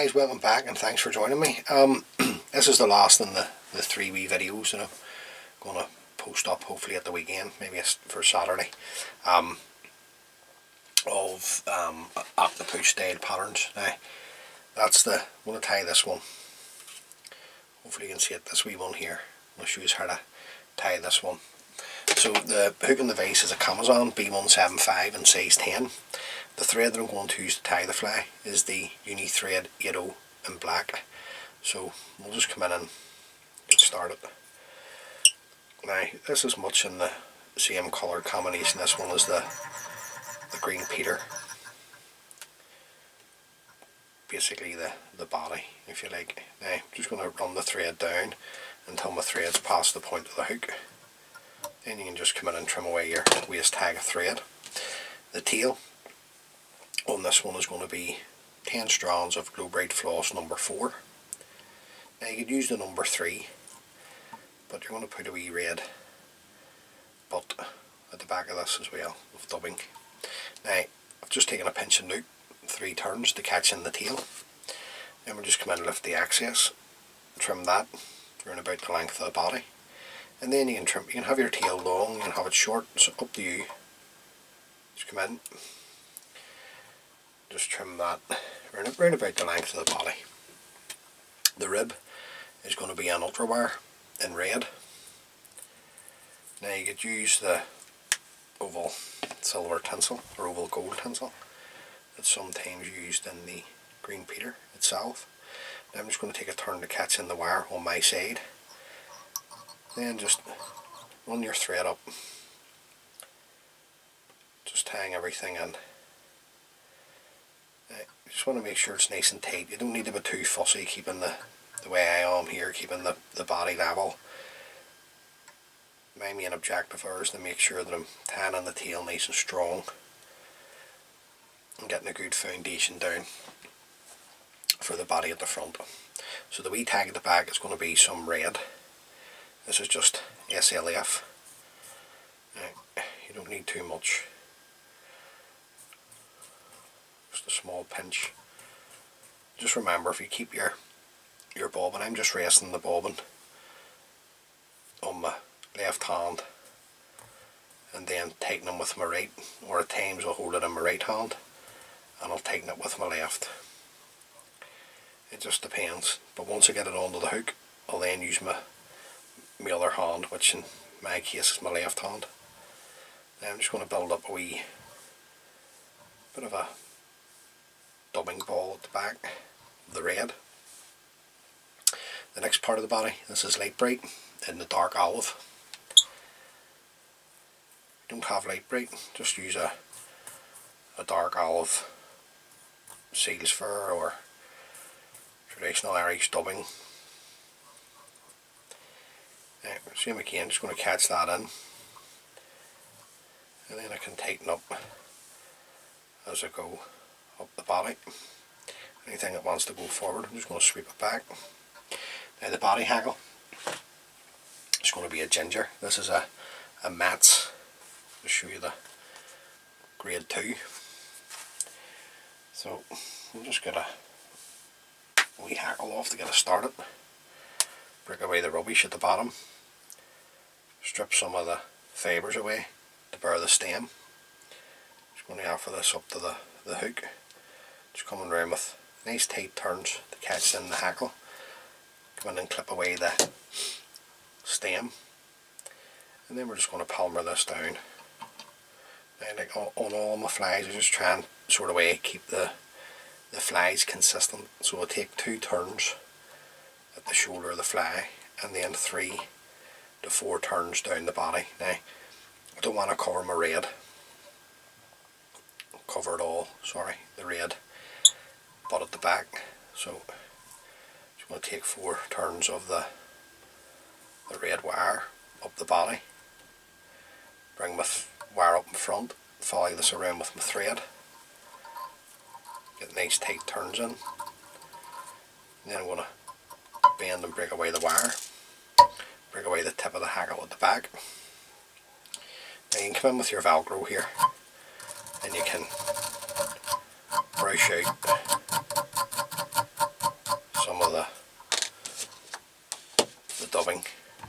guys, welcome back and thanks for joining me. This is the last in the 3 wee videos that I'm going to post up hopefully at the weekend, maybe for Saturday, of octopus style patterns. Now that's I'm going to tie this one. Hopefully you can see it, this wee one here. I'll show you how to tie this one. So the hook and the vise is a Amazon B175 in size 10. The thread that I'm going to use to tie the fly is the Uni Thread 80 in black. So we'll just come in and get started. Now this is much in the same colour combination. This one is the green Peter. Basically the body, if you like. Now I'm just going to run the thread down until my thread's past the point of the hook. Then you can just come in and trim away your waist tag of thread. The tail on this one is going to be 10 strands of Glo Bright floss number 4. Now you could use the number 3, but you're going to put a wee red butt at the back of this as well, with dubbing. Now I've just taken a pinch and loop, 3 turns to catch in the tail. Then we'll just come in and lift the excess, trim that around about the length of the body. And then you can trim, you can have your tail long, you can have it short, it's up to you. Just come in, just trim that around about the length of the body. The rib is going to be an ultra wire in red. Now you could use the oval silver tinsel or oval gold tinsel that's sometimes used in the green Peter itself. Now I'm just going to take a turn to catch in the wire on my side. Then just run your thread up, just tying everything in. You just want to make sure it's nice and tight. You don't need to be too fussy keeping the way I am here, keeping the body level. My main objective is to make sure that I'm tying in the tail nice and strong and getting a good foundation down for the body at the front. So the wee tag at the back is going to be some red. This is just SLF. Now, you don't need too much. Just a small pinch. Just remember, if you keep your bobbin, I'm just resting the bobbin on my left hand and then tighten them with my right, or at times I'll hold it in my right hand and I'll tighten it with my left. It just depends, but once I get it onto the hook, I'll then use my other hand, which in my case is my left hand. Now I'm just going to build up a wee bit of a dubbing ball at the back of the red. The next part of the body, this is Light Bright in the dark olive. If you don't have Light Bright, just use a dark olive seal's fur or traditional Irish dubbing. Same again, just going to catch that in, and then I can tighten up as I go up the body. Anything that wants to go forward, I'm just going to sweep it back. Now the body hackle is going to be a ginger. This is a metz. I'll show you the grade 2. So we'll just get a wee hackle off to get us started. Break away the rubbish at the bottom. Strip some of the fibres away to bare the stem. Just going to offer this up to the hook. Just coming around with nice tight turns to catch in the hackle. Come in and clip away the stem. And then we're just going to palmer this down. Now, like on all my flies, I just try and sort of way keep the flies consistent. So I'll take 2 turns at the shoulder of the fly and then 3 to 4 turns down the body. Now I don't want to cover my red, cover it all, sorry, the red butt at the back. So just going to take 4 turns of the red wire up the body, bring my wire up in front, follow this around with my thread, get nice tight turns in, and then I'm going to bend and break away the wire, break away the tip of the hackle at the back. Now you can come in with your Velcro here and you can brush out the dubbing.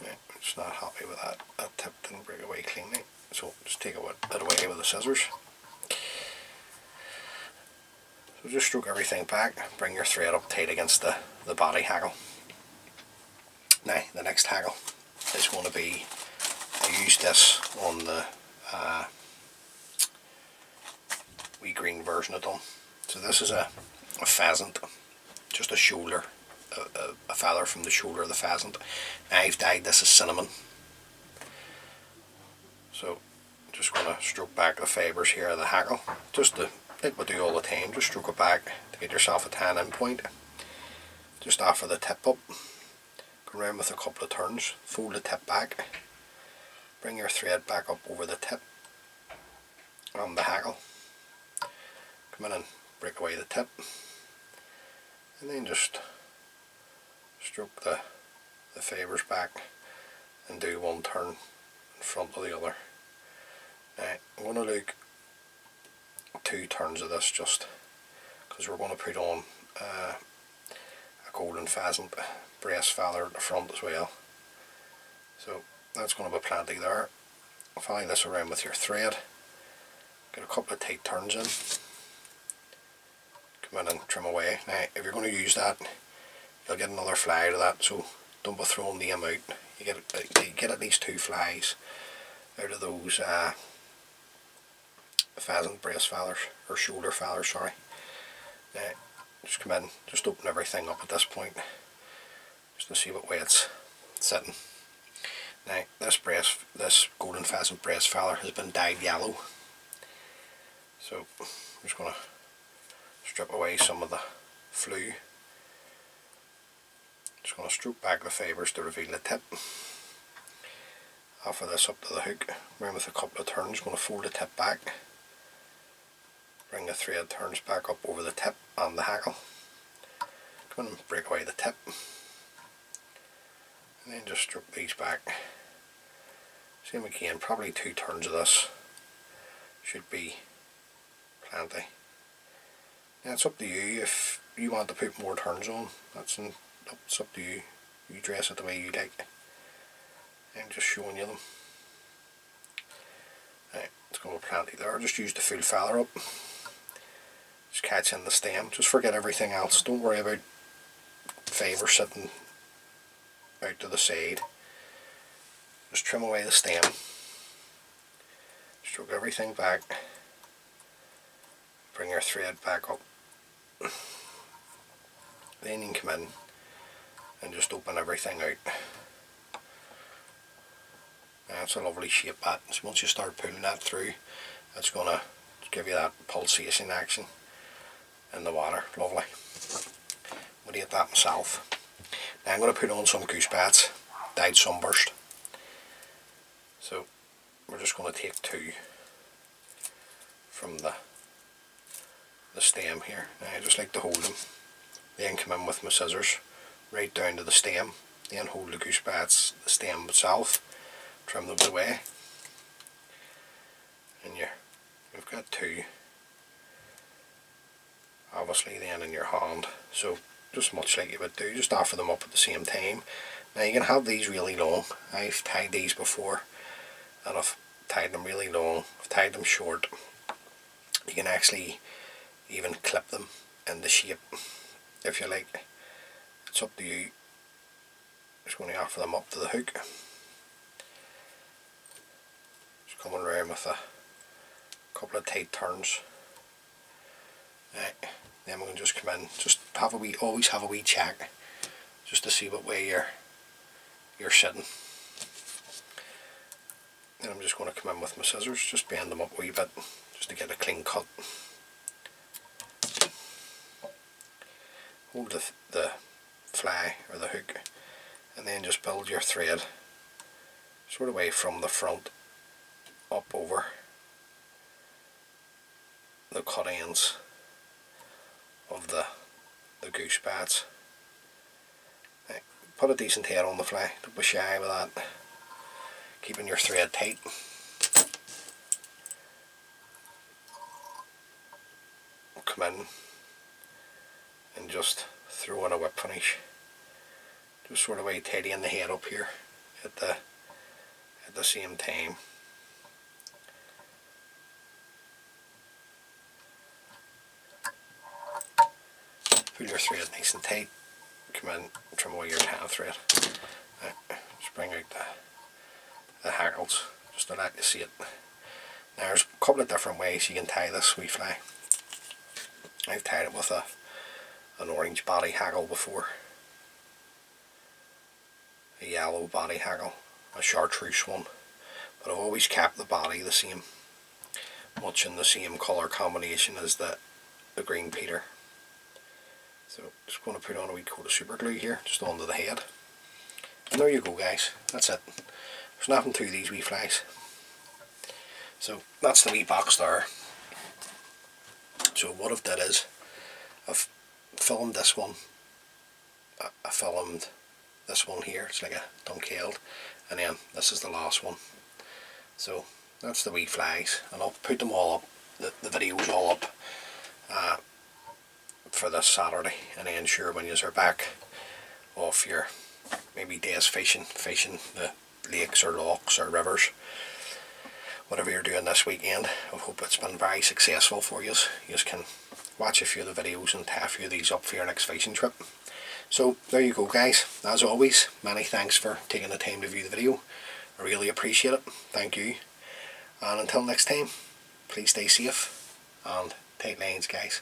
Right, I'm just not happy with that. That tip didn't break away cleanly, so just take it away with the scissors. So just stroke everything back, bring your thread up tight against the body hackle. Now the next hackle is going to be, I used this on the wee green version of done. So this is a pheasant, just a shoulder, a feather from the shoulder of the pheasant. I've dyed this as cinnamon. So just going to stroke back the fibres here of the hackle, just to, like we do all the time, just stroke it back to get yourself a tan end point. Just after the tip up, go around with a couple of turns, fold the tip back, bring your thread back up over the tip on the hackle, come in and break away the tip, and then just stroke the fibres back and do one turn in front of the other. Now I'm going to look 2 turns of this just because we're going to put on a golden pheasant breast feather at the front as well, so that's going to be plenty there. Follow this around with your thread, get a couple of tight turns in, come in and trim away. Now if you're going to use that, you'll get another fly to that, so don't be throwing them out. You get at least 2 flies out of those pheasant breast feathers, or shoulder feathers, sorry. Now just come in, just open everything up at this point, just to see what way it's sitting. Now this golden pheasant breast feather has been dyed yellow, so I'm just going to strip away some of the flue. Just going to stroke back the fibres to reveal the tip. Offer this up to the hook, around with a couple of turns, going to fold the tip back, bring the thread turns back up over the tip and the hackle, come in and break away the tip, and then just stroke these back. Same again, probably 2 turns of this should be plenty. Now it's up to you if you want to put more turns on. It's up to you. You dress it the way you like. I'm just showing you them. Right, it's going to be plenty there. Just use the full feather up. Just catch in the stem. Just forget everything else. Don't worry about fibres sitting out to the side. Just trim away the stem. Stroke everything back. Bring your thread back up. Then you can come in and just open everything out. That's a lovely shape, that. So once you start pulling that through, that's going to give you that pulsation action in the water. Lovely. Would eat that myself. Now I'm going to put on some goose bats, dyed sunburst. So we're just going to take 2 from the stem here. Now I just like to hold them, then come in with my scissors right down to the stem, then hold the goose bats, the stem itself, trim those away, and you've got 2 obviously then in your hand. So just much like you would do, just offer them up at the same time. Now you can have these really long. I've tied these before and I've tied them really long, I've tied them short. You can actually even clip them in the shape if you like. It's up to you. Just going to offer them up to the hook. Just coming around with a couple of tight turns. Right. Then we can just come in, just have a wee, always have a wee check, just to see what way you're sitting. Then I'm just going to come in with my scissors, just bend them up a wee bit, just to get a clean cut. Hold the fly or the hook, and then just build your thread sort of way from the front up over the cut ends of the goose bats. Right, put a decent head on the fly, don't be shy with that, keeping your thread tight. Come in and just throw in a whip finish Just sort of way tidying the head up here at the same time. Pull your thread nice and tight. Come in, trim away your tan thread. Just bring out the hackles, just to let you see it. Now there's a couple of different ways you can tie this wee fly. I've tied it with an orange body hackle before, a yellow body hackle, a chartreuse one, but I've always kept the body the same, much in the same colour combination as the green peter. So just going to put on a wee coat of super glue here, just onto the head. And there you go guys, that's it. There's nothing to these wee flies. So that's the wee box there. So what I've did is, I've filmed this one, I filmed this one here, it's like a dunkeld, and then this is the last one. So that's the wee flies, and I'll put them all up, the videos all up for this Saturday, and then sure when you're back off your maybe days fishing the lakes or lochs or rivers, whatever you're doing this weekend, I hope it's been very successful for you. You can watch a few of the videos and tie a few of these up for your next fishing trip. So there you go guys, as always, many thanks for taking the time to view the video. I really appreciate it, thank you, and until next time, please stay safe and tight lines guys.